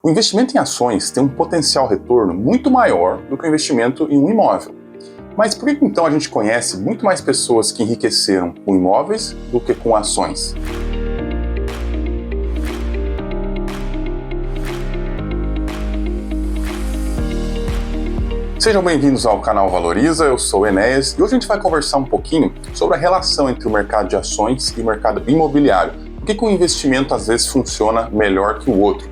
O investimento em ações tem um potencial retorno muito maior do que o investimento em um imóvel. Mas por que então a gente conhece muito mais pessoas que enriqueceram com imóveis do que com ações? Sejam bem-vindos ao canal Valoriza, eu sou o Enéas e hoje a gente vai conversar um pouquinho sobre a relação entre o mercado de ações e o mercado imobiliário. Por que um investimento às vezes funciona melhor que o outro?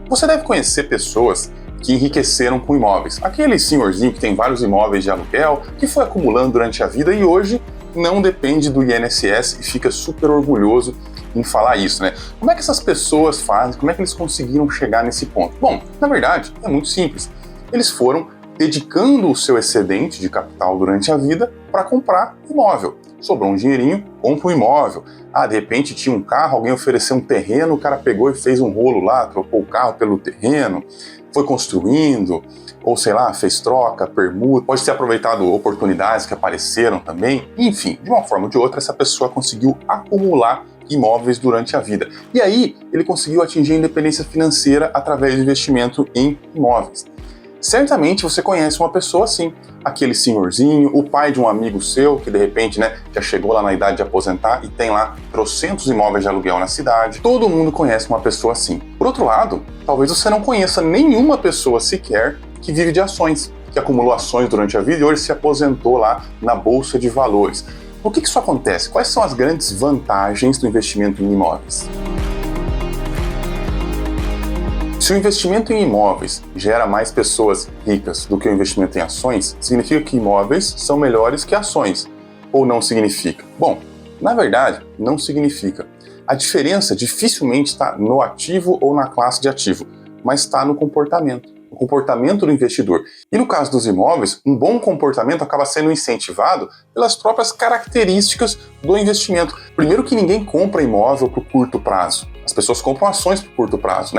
Você deve conhecer pessoas que enriqueceram com imóveis. Aquele senhorzinho que tem vários imóveis de aluguel, que foi acumulando durante a vida e hoje não depende do INSS e fica super orgulhoso em falar isso, né? Como é que essas pessoas fazem? Como é que eles conseguiram chegar nesse ponto? Bom, na verdade, é muito simples. Eles foram dedicando o seu excedente de capital durante a vida para comprar imóvel. Sobrou um dinheirinho, compra um imóvel. De repente tinha um carro, alguém ofereceu um terreno, o cara pegou e fez um rolo lá, trocou o carro pelo terreno, foi construindo, ou sei lá, fez troca, permuta, pode ter aproveitado oportunidades que apareceram também. Enfim, de uma forma ou de outra, essa pessoa conseguiu acumular imóveis durante a vida. E aí, ele conseguiu atingir a independência financeira através do investimento em imóveis. Certamente você conhece uma pessoa assim, aquele senhorzinho, o pai de um amigo seu que de repente já chegou lá na idade de aposentar e tem lá trocentos imóveis de aluguel na cidade. Todo mundo conhece uma pessoa assim. Por outro lado, talvez você não conheça nenhuma pessoa sequer que vive de ações, que acumulou ações durante a vida e hoje se aposentou lá na Bolsa de Valores. Por que isso acontece? Quais são as grandes vantagens do investimento em imóveis? Se o investimento em imóveis gera mais pessoas ricas do que o investimento em ações, significa que imóveis são melhores que ações, ou não significa? Bom, na verdade, não significa. A diferença dificilmente está no ativo ou na classe de ativo, mas está no comportamento do investidor. E no caso dos imóveis, um bom comportamento acaba sendo incentivado pelas próprias características do investimento. Primeiro que ninguém compra imóvel por curto prazo. As pessoas compram ações por curto prazo,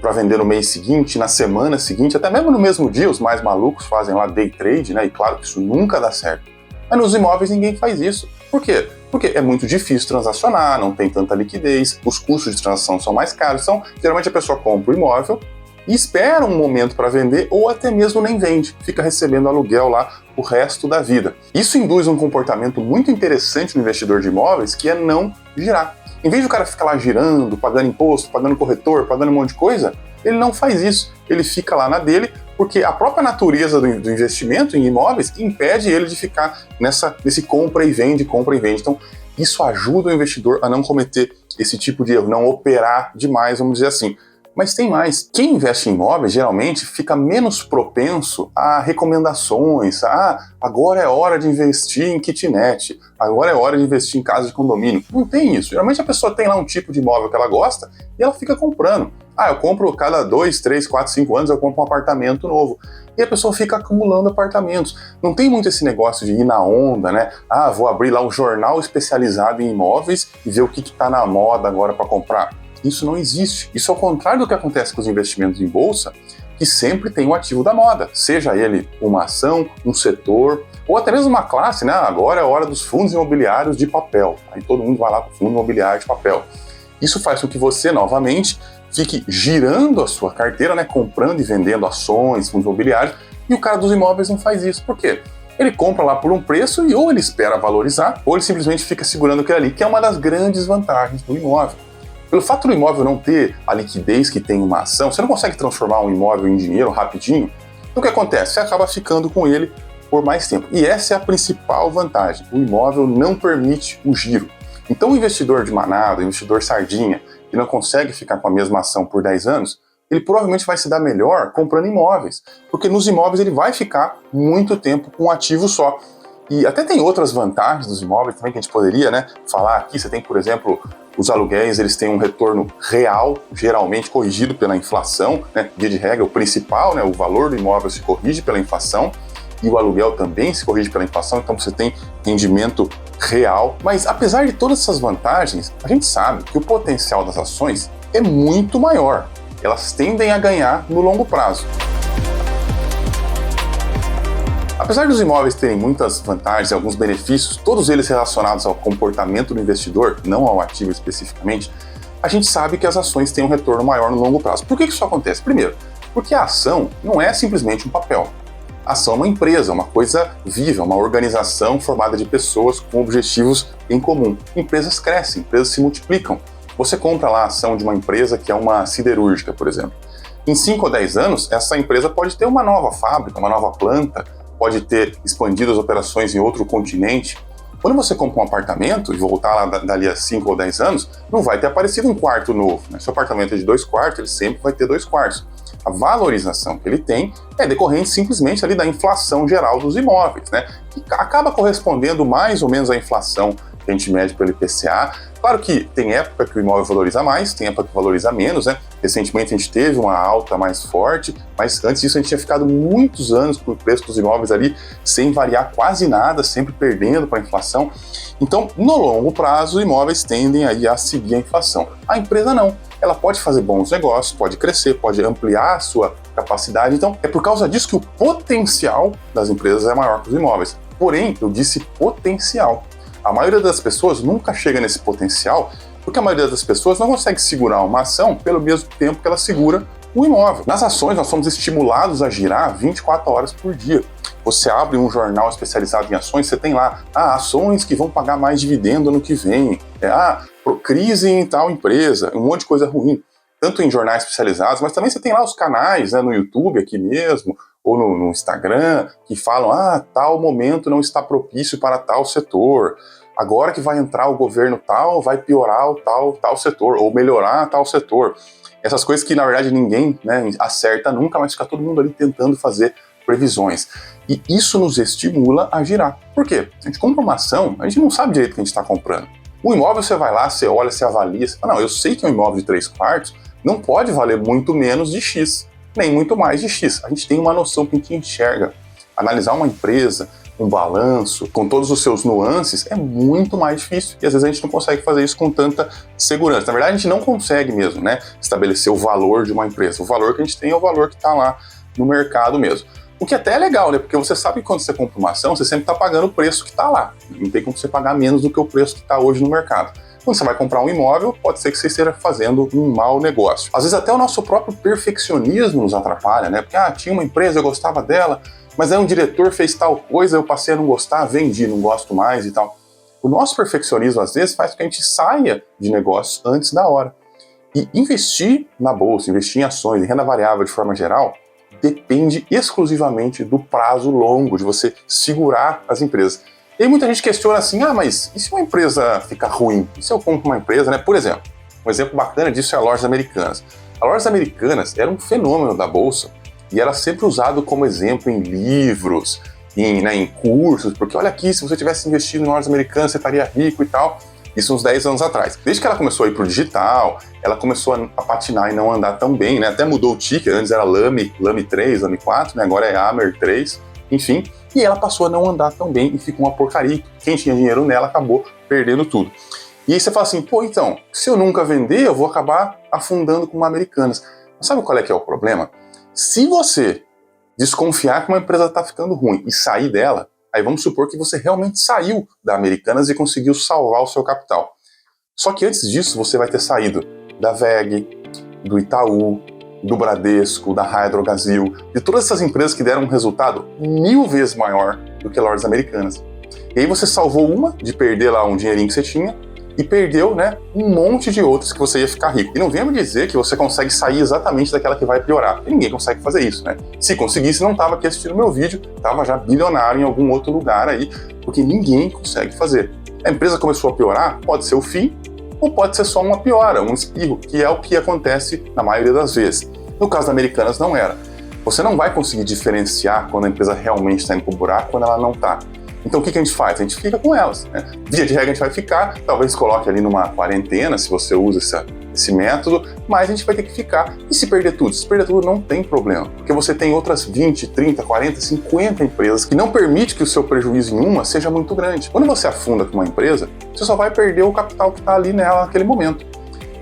para vender no mês seguinte, na semana seguinte, até mesmo no mesmo dia, os mais malucos fazem lá day trade, e claro que isso nunca dá certo. Mas nos imóveis ninguém faz isso. Por quê? Porque é muito difícil transacionar, não tem tanta liquidez, os custos de transação são mais caros, então geralmente a pessoa compra o imóvel e espera um momento para vender ou até mesmo nem vende, fica recebendo aluguel lá o resto da vida. Isso induz um comportamento muito interessante no investidor de imóveis, que é não girar. Em vez de o cara ficar lá girando, pagando imposto, pagando corretor, pagando um monte de coisa, ele não faz isso. Ele fica lá na dele, porque a própria natureza do investimento em imóveis impede ele de ficar nesse compra e vende. Então, isso ajuda o investidor a não cometer esse tipo de erro, não operar demais, vamos dizer assim. Mas tem mais. Quem investe em imóveis, geralmente, fica menos propenso a recomendações. Agora é hora de investir em kitnet. Agora é hora de investir em casa de condomínio. Não tem isso. Geralmente a pessoa tem lá um tipo de imóvel que ela gosta e ela fica comprando. Eu compro cada 2, 3, 4, 5 anos, eu compro um apartamento novo. E a pessoa fica acumulando apartamentos. Não tem muito esse negócio de ir na onda, vou abrir lá um jornal especializado em imóveis e ver o que está na moda agora para comprar. Isso não existe. Isso é o contrário do que acontece com os investimentos em bolsa, que sempre tem o ativo da moda, seja ele uma ação, um setor, ou até mesmo uma classe, Agora é a hora dos fundos imobiliários de papel. Aí todo mundo vai lá para o fundo imobiliário de papel. Isso faz com que você, novamente, fique girando a sua carteira, comprando e vendendo ações, fundos imobiliários, e o cara dos imóveis não faz isso. Por quê? Ele compra lá por um preço e ou ele espera valorizar, ou ele simplesmente fica segurando aquilo ali, que é uma das grandes vantagens do imóvel. Pelo fato do imóvel não ter a liquidez que tem uma ação, você não consegue transformar um imóvel em dinheiro rapidinho. Então o que acontece? Você acaba ficando com ele por mais tempo. E essa é a principal vantagem. O imóvel não permite o giro. Então o investidor de manada, o investidor sardinha, que não consegue ficar com a mesma ação por 10 anos, ele provavelmente vai se dar melhor comprando imóveis. Porque nos imóveis ele vai ficar muito tempo com um ativo só. E até tem outras vantagens dos imóveis também que a gente poderia falar aqui. Você tem, por exemplo, os aluguéis, eles têm um retorno real, geralmente corrigido pela inflação, Via de regra, o principal, o valor do imóvel se corrige pela inflação e o aluguel também se corrige pela inflação, então você tem rendimento real. Mas apesar de todas essas vantagens, a gente sabe que o potencial das ações é muito maior. Elas tendem a ganhar no longo prazo. Apesar dos imóveis terem muitas vantagens e alguns benefícios, todos eles relacionados ao comportamento do investidor, não ao ativo especificamente, a gente sabe que as ações têm um retorno maior no longo prazo. Por que isso acontece? Primeiro, porque a ação não é simplesmente um papel. A ação é uma empresa, uma coisa viva, uma organização formada de pessoas com objetivos em comum. Empresas crescem, empresas se multiplicam. Você compra lá a ação de uma empresa que é uma siderúrgica, por exemplo. Em 5 ou 10 anos, essa empresa pode ter uma nova fábrica, uma nova planta, pode ter expandido as operações em outro continente. Quando você compra um apartamento e voltar lá dali a 5 ou 10 anos, não vai ter aparecido um quarto novo, né? Se o apartamento é de 2 quartos, ele sempre vai ter 2 quartos. A valorização que ele tem é decorrente simplesmente ali da inflação geral dos imóveis, né? Que acaba correspondendo mais ou menos à inflação que a gente mede pelo IPCA. Claro que tem época que o imóvel valoriza mais, tem época que valoriza menos, né? Recentemente a gente teve uma alta mais forte, mas antes disso a gente tinha ficado muitos anos com o preço dos imóveis ali sem variar quase nada, sempre perdendo para a inflação. Então, no longo prazo, os imóveis tendem aí a seguir a inflação. A empresa não. Ela pode fazer bons negócios, pode crescer, pode ampliar a sua capacidade. Então, é por causa disso que o potencial das empresas é maior que os imóveis. Porém, eu disse potencial. A maioria das pessoas nunca chega nesse potencial, porque a maioria das pessoas não consegue segurar uma ação pelo mesmo tempo que ela segura o imóvel. Nas ações, nós somos estimulados a girar 24 horas por dia. Você abre um jornal especializado em ações, você tem lá, ações que vão pagar mais dividendo no que vem, crise em tal empresa, um monte de coisa ruim, tanto em jornais especializados, mas também você tem lá os canais, né, no YouTube aqui mesmo, ou no Instagram, que falam, tal momento não está propício para tal setor, agora que vai entrar o governo tal, vai piorar o tal setor, ou melhorar tal setor. Essas coisas que, na verdade, ninguém, né, acerta nunca, mas fica todo mundo ali tentando fazer previsões. E isso nos estimula a girar. Por quê? A gente compra uma ação, a gente não sabe direito o que a gente está comprando. O imóvel, você vai lá, você olha, você avalia, você fala, não, eu sei que um imóvel de 3 quartos não pode valer muito menos de X, nem muito mais de X. A gente tem uma noção que a gente enxerga. Analisar uma empresa, um balanço, com todos os seus nuances, é muito mais difícil. E às vezes a gente não consegue fazer isso com tanta segurança. Na verdade, a gente não consegue mesmo, né, estabelecer o valor de uma empresa. O valor que a gente tem é o valor que está lá no mercado mesmo. O que até é legal, né? Porque você sabe que quando você compra uma ação, você sempre está pagando o preço que está lá. Não tem como você pagar menos do que o preço que está hoje no mercado. Quando você vai comprar um imóvel, pode ser que você esteja fazendo um mau negócio. Às vezes até o nosso próprio perfeccionismo nos atrapalha, né? Porque, tinha uma empresa, eu gostava dela, mas aí um diretor fez tal coisa, eu passei a não gostar, vendi, não gosto mais e tal. O nosso perfeccionismo, às vezes, faz com que a gente saia de negócios antes da hora. E investir na bolsa, investir em ações, em renda variável de forma geral, depende exclusivamente do prazo longo, de você segurar as empresas. E aí muita gente questiona assim, mas e se uma empresa ficar ruim? E se eu compro uma empresa, né? Por exemplo, um exemplo bacana disso é a Lojas Americanas. A Lojas Americanas era um fenômeno da bolsa e era sempre usado como exemplo em livros, em cursos, porque olha aqui, se você tivesse investido em Lojas Americanas, você estaria rico e tal. Isso uns 10 anos atrás. Desde que ela começou a ir pro digital, ela começou a patinar e não andar tão bem, né? Até mudou o ticker, antes era Lame 3, Lame 4, né? Agora é Amer 3, enfim. E ela passou a não andar tão bem e ficou uma porcaria. Quem tinha dinheiro nela acabou perdendo tudo. E aí você fala assim, então, se eu nunca vender, eu vou acabar afundando com uma Americanas. Mas sabe qual é que é o problema? Se você desconfiar que uma empresa está ficando ruim e sair dela, aí vamos supor que você realmente saiu da Americanas e conseguiu salvar o seu capital. Só que antes disso, você vai ter saído da VEG, do Itaú, do Bradesco, da Raia Drogasil, de todas essas empresas que deram um resultado 1000 vezes maior do que Lojas Americanas. E aí você salvou uma de perder lá um dinheirinho que você tinha e perdeu, né, um monte de outras que você ia ficar rico. E não venha me dizer que você consegue sair exatamente daquela que vai piorar, porque ninguém consegue fazer isso, né? Se conseguisse, não estava aqui assistindo meu vídeo, estava já bilionário em algum outro lugar aí, porque ninguém consegue fazer. A empresa começou a piorar, pode ser o fim, ou pode ser só uma piora, um espirro, que é o que acontece na maioria das vezes. No caso da Americanas não era. Você não vai conseguir diferenciar quando a empresa realmente está indo pro buraco, quando ela não está. Então o que a gente faz? A gente fica com elas, né? Via de regra a gente vai ficar, talvez coloque ali numa quarentena, se você usa esse método, mas a gente vai ter que ficar. E se perder tudo? Se perder tudo não tem problema, porque você tem outras 20, 30, 40, 50 empresas que não permite que o seu prejuízo em uma seja muito grande. Quando você afunda com uma empresa, você só vai perder o capital que está ali nela naquele momento.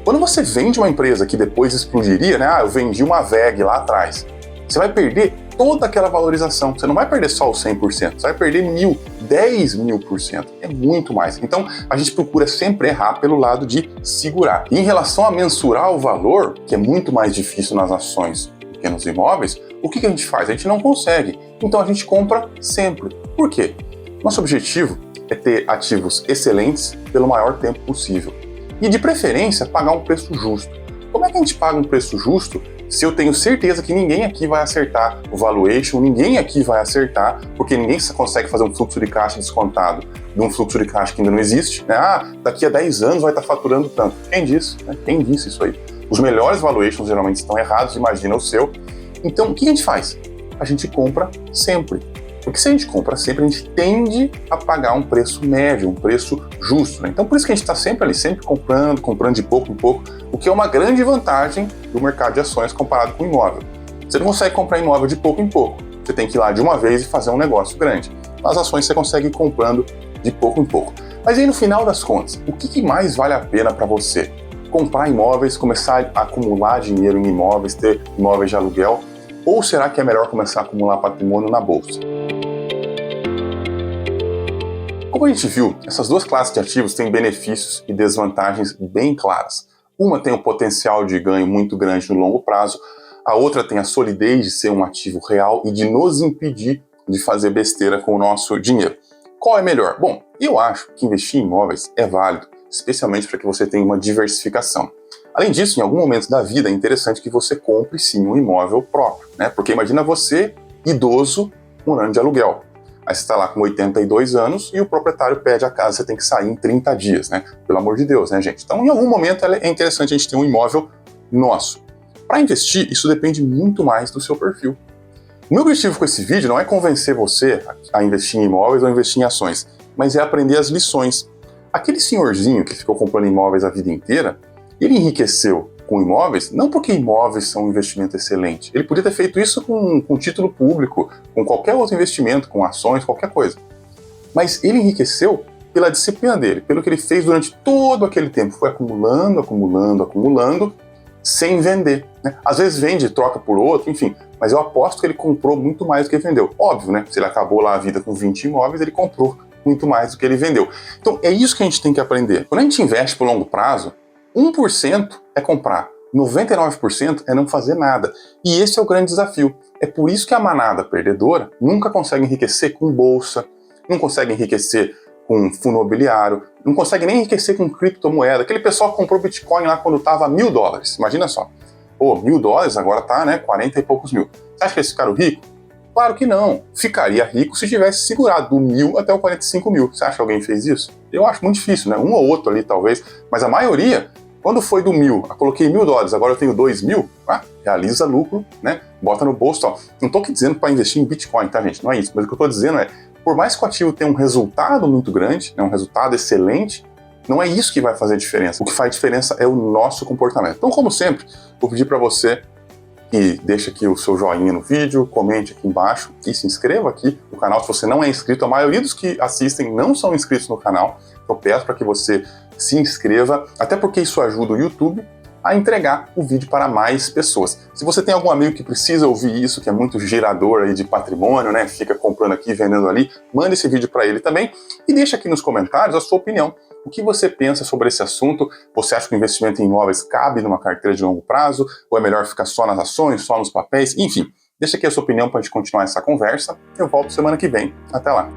Quando você vende uma empresa que depois explodiria, né? Eu vendi uma VEG lá atrás. Você vai perder toda aquela valorização. Você não vai perder só os 100%, você vai perder 1.000, 10.000%. É muito mais. Então, a gente procura sempre errar pelo lado de segurar. E em relação a mensurar o valor, que é muito mais difícil nas ações do que nos imóveis, o que a gente faz? A gente não consegue. Então, a gente compra sempre. Por quê? Nosso objetivo é ter ativos excelentes pelo maior tempo possível. E, de preferência, pagar um preço justo. Como é que a gente paga um preço justo se eu tenho certeza que ninguém aqui vai acertar o valuation, ninguém aqui vai acertar, porque ninguém consegue fazer um fluxo de caixa descontado de um fluxo de caixa que ainda não existe, né? Daqui a 10 anos vai estar faturando tanto. Quem disse? Né? Quem disse isso aí? Os melhores valuations geralmente estão errados, imagina o seu. Então, o que a gente faz? A gente compra sempre. Porque se a gente compra sempre, a gente tende a pagar um preço médio, um preço justo, né? Então, por isso que a gente está sempre ali, sempre comprando de pouco em pouco, o que é uma grande vantagem do mercado de ações comparado com o imóvel. Você não consegue comprar imóvel de pouco em pouco. Você tem que ir lá de uma vez e fazer um negócio grande. As ações você consegue ir comprando de pouco em pouco. Mas aí, no final das contas, o que mais vale a pena para você? Comprar imóveis, começar a acumular dinheiro em imóveis, ter imóveis de aluguel? Ou será que é melhor começar a acumular patrimônio na bolsa? Como a gente viu, essas duas classes de ativos têm benefícios e desvantagens bem claras. Uma tem o potencial de ganho muito grande no longo prazo, a outra tem a solidez de ser um ativo real e de nos impedir de fazer besteira com o nosso dinheiro. Qual é melhor? Bom, eu acho que investir em imóveis é válido, especialmente para que você tenha uma diversificação. Além disso, em algum momento da vida é interessante que você compre sim um imóvel próprio, né? Porque imagina você, idoso, morando de aluguel. Aí você está lá com 82 anos e o proprietário pede a casa, você tem que sair em 30 dias, né? Pelo amor de Deus, né, gente? Então, em algum momento é interessante a gente ter um imóvel nosso. Para investir, isso depende muito mais do seu perfil. O meu objetivo com esse vídeo não é convencer você a investir em imóveis ou investir em ações, mas é aprender as lições. Aquele senhorzinho que ficou comprando imóveis a vida inteira, ele enriqueceu com imóveis, não porque imóveis são um investimento excelente. Ele podia ter feito isso com título público, com qualquer outro investimento, com ações, qualquer coisa. Mas ele enriqueceu pela disciplina dele, pelo que ele fez durante todo aquele tempo. Foi acumulando, sem vender, né? Às vezes vende, troca por outro, enfim. Mas eu aposto que ele comprou muito mais do que vendeu. Óbvio, né? Se ele acabou lá a vida com 20 imóveis, ele comprou muito mais do que ele vendeu. Então, é isso que a gente tem que aprender. Quando a gente investe por longo prazo, 1% é comprar, 99% é não fazer nada. E esse é o grande desafio. É por isso que a manada perdedora nunca consegue enriquecer com bolsa, não consegue enriquecer com fundo imobiliário, não consegue nem enriquecer com criptomoeda. Aquele pessoal que comprou Bitcoin lá quando estava $1.000, imagina só. $1.000 agora tá, né, 40 e poucos mil. Você acha que eles ficaram ricos? Claro que não. Ficaria rico se tivesse segurado do 1.000 até o 45 mil. Você acha que alguém fez isso? Eu acho muito difícil, né? Um ou outro ali, talvez. Mas a maioria, quando foi do 1.000, coloquei $1.000, agora eu tenho 2.000, realiza lucro, né? Bota no bolso, tal. Não tô aqui dizendo para investir em Bitcoin, tá, gente? Não é isso. Mas o que eu tô dizendo é, por mais que o ativo tenha um resultado muito grande, né, um resultado excelente, não é isso que vai fazer diferença. O que faz diferença é o nosso comportamento. Então, como sempre, vou pedir para você que deixe aqui o seu joinha no vídeo, comente aqui embaixo e se inscreva aqui no canal se você não é inscrito. A maioria dos que assistem não são inscritos no canal. Eu peço para que você se inscreva, até porque isso ajuda o YouTube a entregar o vídeo para mais pessoas. Se você tem algum amigo que precisa ouvir isso, que é muito gerador aí de patrimônio, né, fica comprando aqui, vendendo ali, manda esse vídeo para ele também e deixa aqui nos comentários a sua opinião. O que você pensa sobre esse assunto? Você acha que o investimento em imóveis cabe numa carteira de longo prazo? Ou é melhor ficar só nas ações, só nos papéis? Enfim, deixa aqui a sua opinião para a gente continuar essa conversa. Eu volto semana que vem. Até lá!